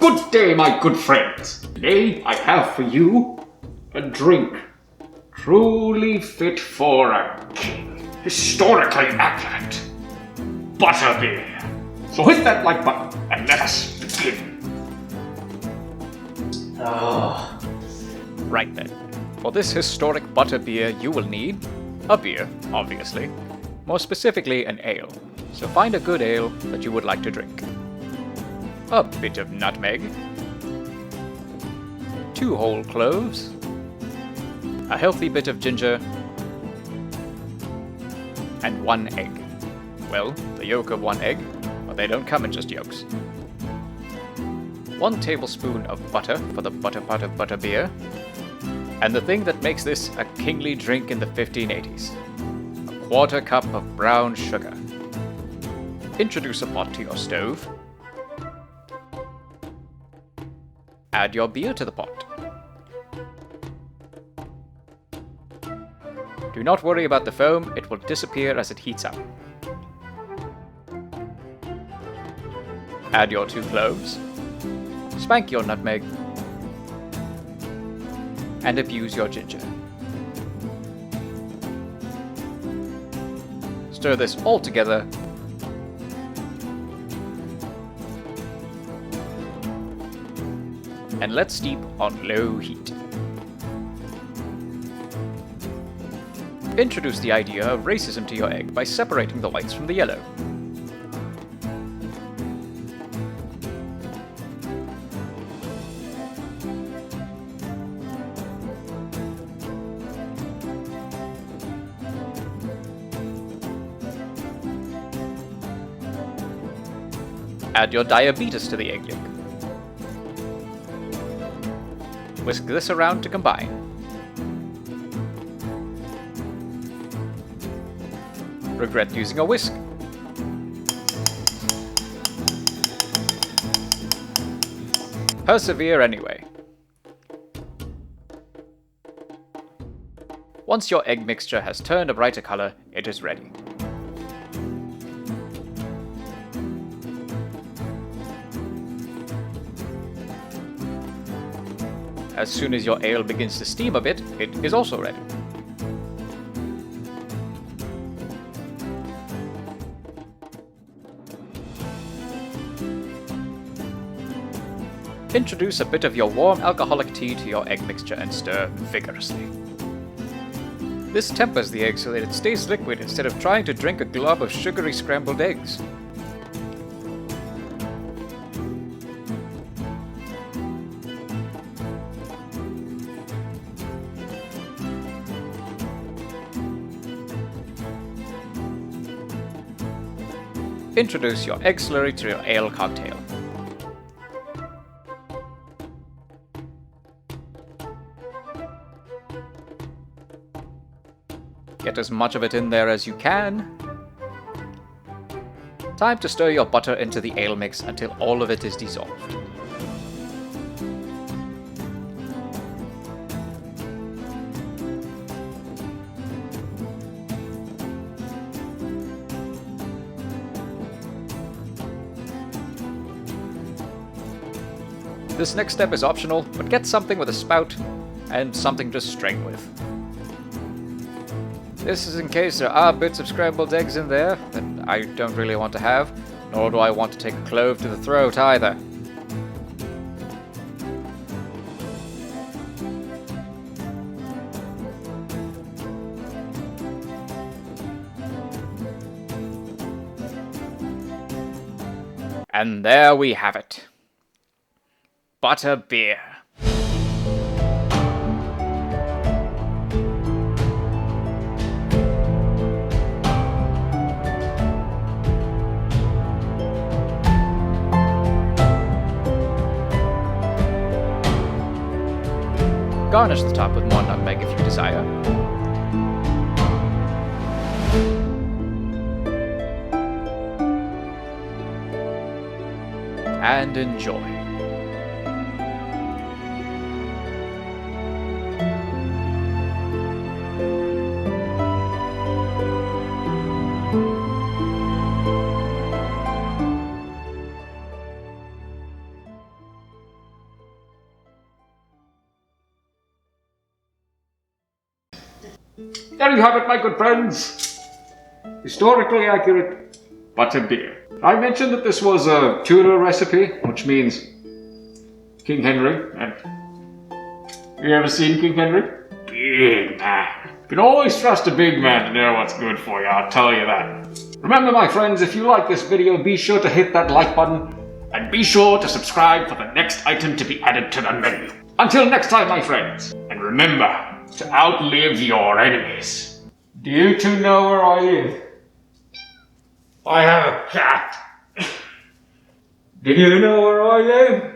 Good day, my good friends. Today I have for you a drink truly fit for a king, historically accurate, Butterbeer. So hit that like button and let us begin. Right then. For this historic Butterbeer, you will need a beer, obviously. More specifically, an ale. So find a good ale that you would like to drink. A bit of nutmeg. 2 whole cloves. A healthy bit of ginger. And 1 egg. Well, the yolk of 1 egg, but they don't come in just yolks. 1 tablespoon of butter for the butter part of Butterbeer. And the thing that makes this a kingly drink in the 1580s. A 1/4 cup of brown sugar. Introduce a pot to your stove. Add your beer to the pot. Do not worry about the foam, it will disappear as it heats up. Add your 2 cloves. Spank your nutmeg. And abuse your ginger. Stir this all together. And let steep on low heat. Introduce the idea of racism to your egg by separating the whites from the yellow. Add your diabetes to the egg yolk. Whisk this around to combine. Regret using a whisk. Persevere anyway. Once your egg mixture has turned a brighter color, it is ready. As soon as your ale begins to steam a bit, it is also ready. Introduce a bit of your warm alcoholic tea to your egg mixture and stir vigorously. This tempers the egg so that it stays liquid instead of trying to drink a glob of sugary scrambled eggs. Introduce your egg slurry to your ale cocktail. Get as much of it in there as you can. Time to stir your butter into the ale mix until all of it is dissolved. This next step is optional, but get something with a spout and something to strain with. This is in case there are bits of scrambled eggs in there that I don't really want to have, nor do I want to take a clove to the throat either. And there we have it. Butterbeer. Garnish the top with more nutmeg if you desire. And enjoy. there you have it, my good friends. Historically accurate butterbeer. I mentioned that this was a Tudor recipe, which means King Henry. And you ever seen King Henry? Big man. You can always trust a big man to know what's good for you, I'll tell you that. Remember, my friends, if you like this video, be sure to hit that like button, and be sure to subscribe for the next item to be added to the menu. Until next time, my friends, and remember to outlive your enemies. Do you two know where I live? I have a cat. Do you know where I live?